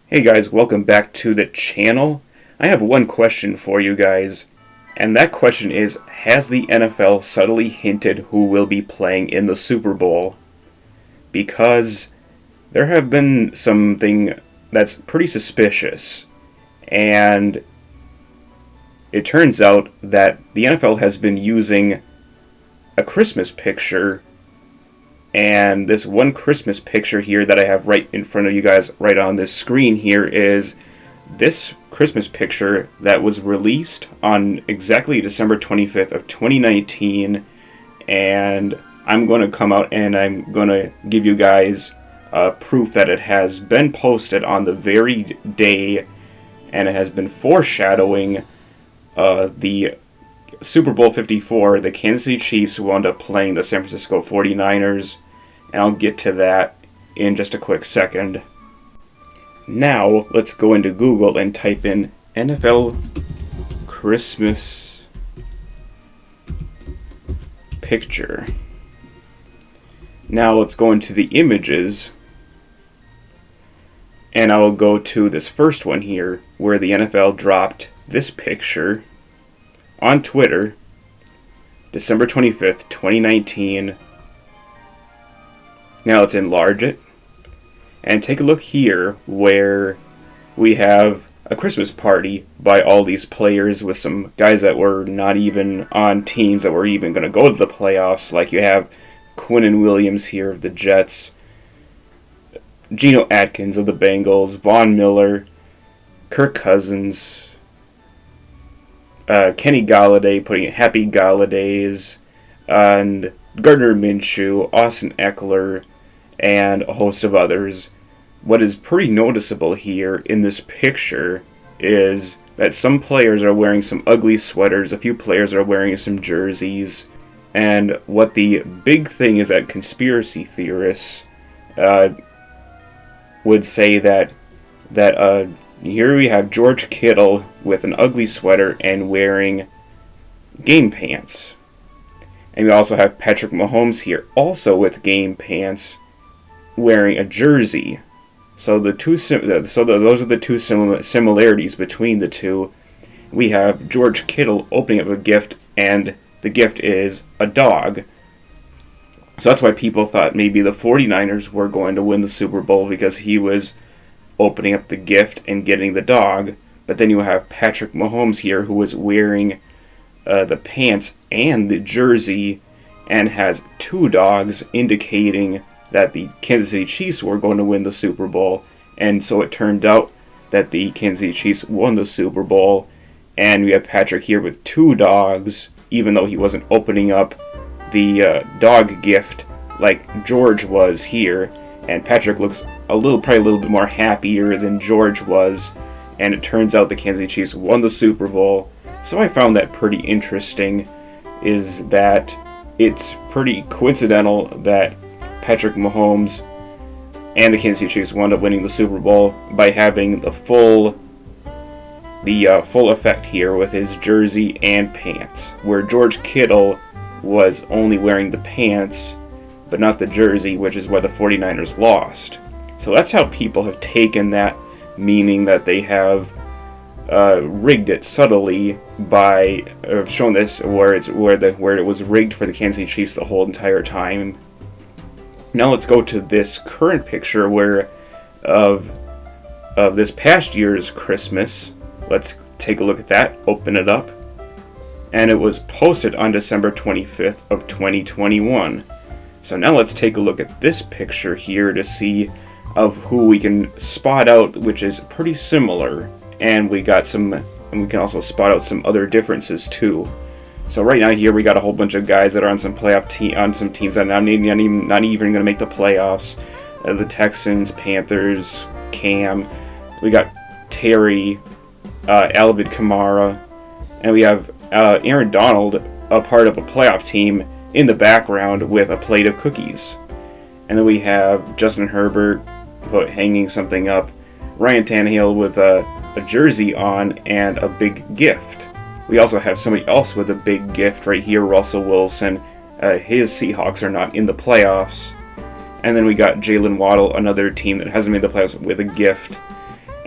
Hey guys, welcome back to the channel. I have one question for you guys, and that question is, has the NFL subtly hinted who will be playing in the Super Bowl? Because there have been something that's pretty suspicious, and it turns out that the NFL has been using a Christmas picture, and this one Christmas picture here that I have right in front of you guys right on this screen here is this Christmas picture that was released on exactly December 25th of 2019, and I'm going to come out and I'm going to give you guys proof that it has been posted on the very day, and it has been foreshadowing the Super Bowl 54, the Kansas City Chiefs wound up playing the San Francisco 49ers, and I'll get to that in just a quick second. Now, let's go into Google and type in NFL Christmas picture. Now, let's go into the images, and I will go to this first one here, where the NFL dropped this picture on Twitter, December 25th, 2019. Now let's enlarge it and take a look here where we have a Christmas party by all these players with some guys that were not even on teams that were even going to go to the playoffs. Like you have Quinnen Williams here of the Jets, Geno Atkins of the Bengals, Von Miller, Kirk Cousins, Kenny Galladay putting Happy Galladays, and Gardner Minshew, Austin Eckler, and a host of others. What is pretty noticeable here in this picture is that some players are wearing some ugly sweaters, a few players are wearing some jerseys, and what the big thing is that conspiracy theorists would say that here we have George Kittle with an ugly sweater and wearing game pants. And we also have Patrick Mahomes here, also with game pants, wearing a jersey. So those are the two similarities between the two. We have George Kittle opening up a gift, and the gift is a dog. So that's why people thought maybe the 49ers were going to win the Super Bowl, because he was opening up the gift and getting the dog. But then you have Patrick Mahomes here, who is wearing the pants and the jersey and has two dogs, indicating that the Kansas City Chiefs were going to win the Super Bowl. And so it turned out that the Kansas City Chiefs won the Super Bowl, and we have Patrick here with two dogs, even though he wasn't opening up the dog gift like George was here. And Patrick looks probably a little bit more happier than George was. And it turns out the Kansas City Chiefs won the Super Bowl. So I found that pretty interesting, is that it's pretty coincidental that Patrick Mahomes and the Kansas City Chiefs wound up winning the Super Bowl by having the full effect here with his jersey and pants, where George Kittle was only wearing the pants but not the jersey, which is why the 49ers lost. So that's how people have taken that, meaning that they have rigged it subtly by shown this where it was rigged for the Kansas City Chiefs the whole entire time. Now let's go to this current picture where of this past year's Christmas. Let's take a look at that. Open it up, and it was posted on December 25th of 2021. So now let's take a look at this picture here to see of who we can spot out, which is pretty similar, and we can also spot out some other differences too. So right now here we got a whole bunch of guys that are on some on some teams that are not even going to make the playoffs. The Texans, Panthers, Cam. We got Terry, Alvin Kamara, and we have Aaron Donald, a part of a playoff team, in the background with a plate of cookies. And then we have Justin Herbert hanging something up, Ryan Tannehill with a jersey on and a big gift. We also have somebody else with a big gift right here, Russell Wilson. His Seahawks are not in the playoffs. And then we got Jalen Waddle, another team that hasn't made the playoffs, with a gift.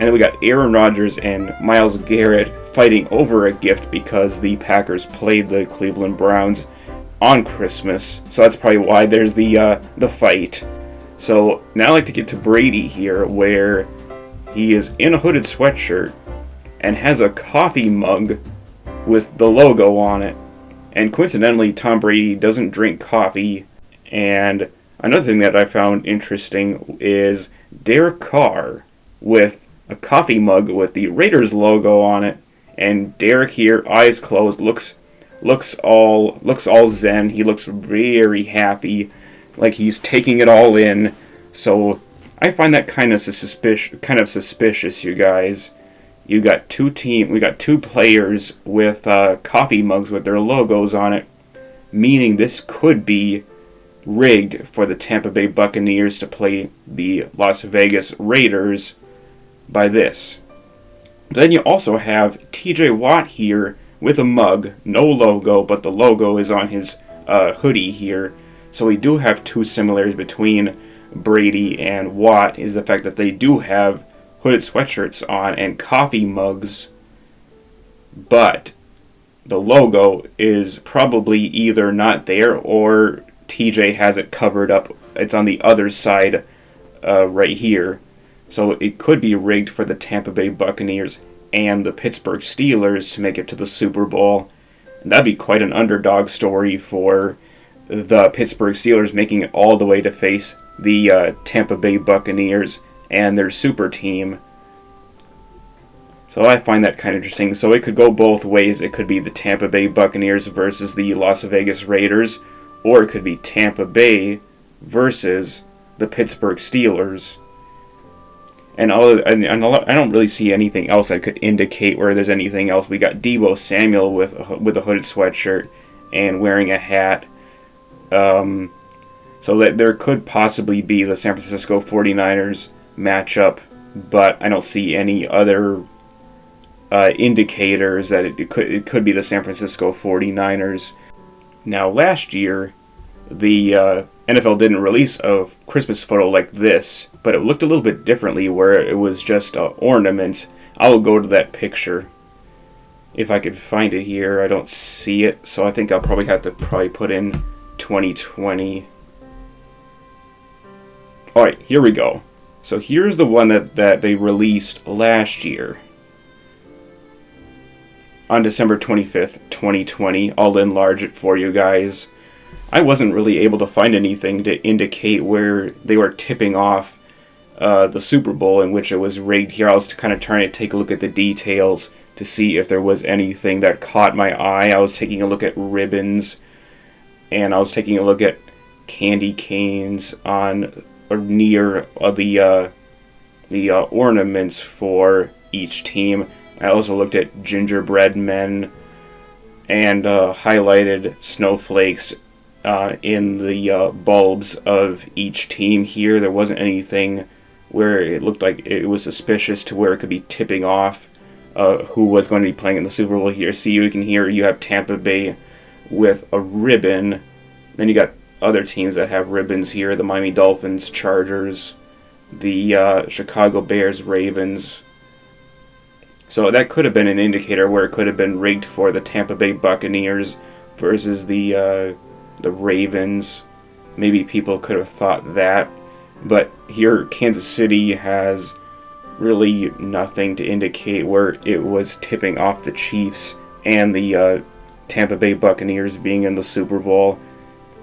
And then we got Aaron Rodgers and Myles Garrett fighting over a gift because the Packers played the Cleveland Browns on Christmas. So that's probably why there's the fight. So now I'd like to get to Brady here, where he is in a hooded sweatshirt and has a coffee mug with the logo on it. And coincidentally, Tom Brady doesn't drink coffee. And another thing that I found interesting is Derek Carr with a coffee mug with the Raiders logo on it. And Derek here, eyes closed, looks all zen. He looks very happy, like he's taking it all in. So I find that kind of suspicious, you guys. We got two players with coffee mugs with their logos on it, meaning this could be rigged for the Tampa Bay Buccaneers to play the Las Vegas Raiders by this. Then you also have TJ Watt here with a mug, no logo, but the logo is on his hoodie here. So we do have two similarities between Brady and Watt, is the fact that they do have hooded sweatshirts on and coffee mugs, but the logo is probably either not there or TJ has it covered up. It's on the other side right here. So it could be rigged for the Tampa Bay Buccaneers and the Pittsburgh Steelers to make it to the Super Bowl. And that'd be quite an underdog story for the Pittsburgh Steelers, making it all the way to face the Tampa Bay Buccaneers and their super team. So I find that kind of interesting. So it could go both ways. It could be the Tampa Bay Buccaneers versus the Las Vegas Raiders, or it could be Tampa Bay versus the Pittsburgh Steelers. And I don't really see anything else that could indicate where there's anything else. We got Deebo Samuel with a hooded sweatshirt and wearing a hat. So that there could possibly be the San Francisco 49ers matchup, but I don't see any other indicators that it could be the San Francisco 49ers. Now, last year, the NFL didn't release a Christmas photo like this, but it looked a little bit differently where it was just ornaments. I will go to that picture if I could find it here. I don't see it, so I think I'll probably have to put in 2020. Alright, here we go. So here's the one that they released last year. On December 25th, 2020. I'll enlarge it for you guys. I wasn't really able to find anything to indicate where they were tipping off the Super Bowl in which it was rigged here. I was kind of trying to take a look at the details to see if there was anything that caught my eye. I was taking a look at ribbons, and I was taking a look at candy canes on or near the ornaments for each team. I also looked at gingerbread men and highlighted snowflakes in the bulbs of each team here. There wasn't anything where it looked like it was suspicious to where it could be tipping off who was going to be playing in the Super Bowl here. See, you can hear you have Tampa Bay with a ribbon. Then you got other teams that have ribbons here. The Miami Dolphins, Chargers, the Chicago Bears, Ravens. So that could have been an indicator where it could have been rigged for the Tampa Bay Buccaneers versus the Ravens. Maybe people could have thought that. But here, Kansas City has really nothing to indicate where it was tipping off the Chiefs and the Tampa Bay Buccaneers being in the Super Bowl.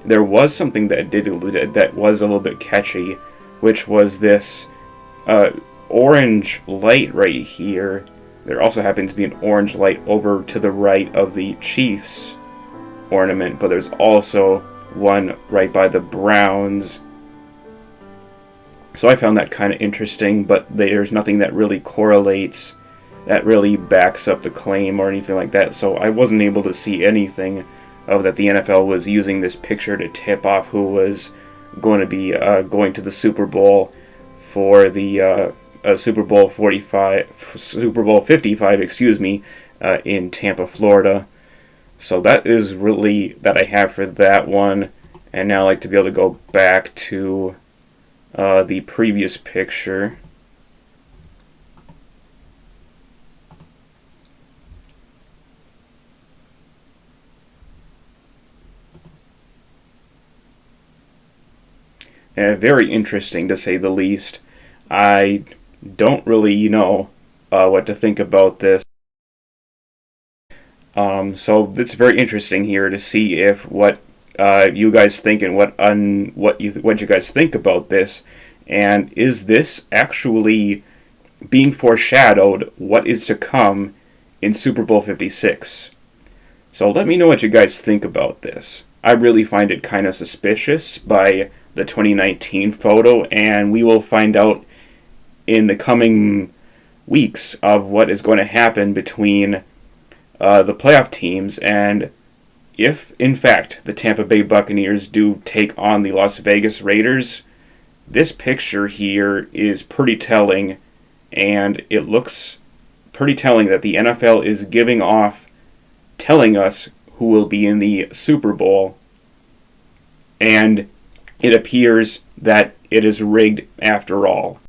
There was something that was a little bit catchy, which was this orange light right here. There also happens to be an orange light over to the right of the Chiefs ornament, but there's also one right by the Browns. So I found that kind of interesting, but there's nothing that really correlates, that really backs up the claim or anything like that. So I wasn't able to see anything of that the NFL was using this picture to tip off who was going to be going to the Super Bowl for the Super Bowl 55, in Tampa, Florida. So that is really that I have for that one. And now I'd like to be able to go back to the previous picture. very interesting to say the least. I don't really know what to think about this. So it's very interesting here to see if what you guys think and what you guys think about this, and is this actually being foreshadowed what is to come in Super Bowl 56? So let me know what you guys think about this. I really find it kind of suspicious by the 2019 photo, and we will find out in the coming weeks of what is going to happen between the playoff teams, and if, in fact, the Tampa Bay Buccaneers do take on the Las Vegas Raiders. This picture here is pretty telling, and it looks pretty telling that the NFL is giving off, telling us who will be in the Super Bowl, and it appears that it is rigged after all.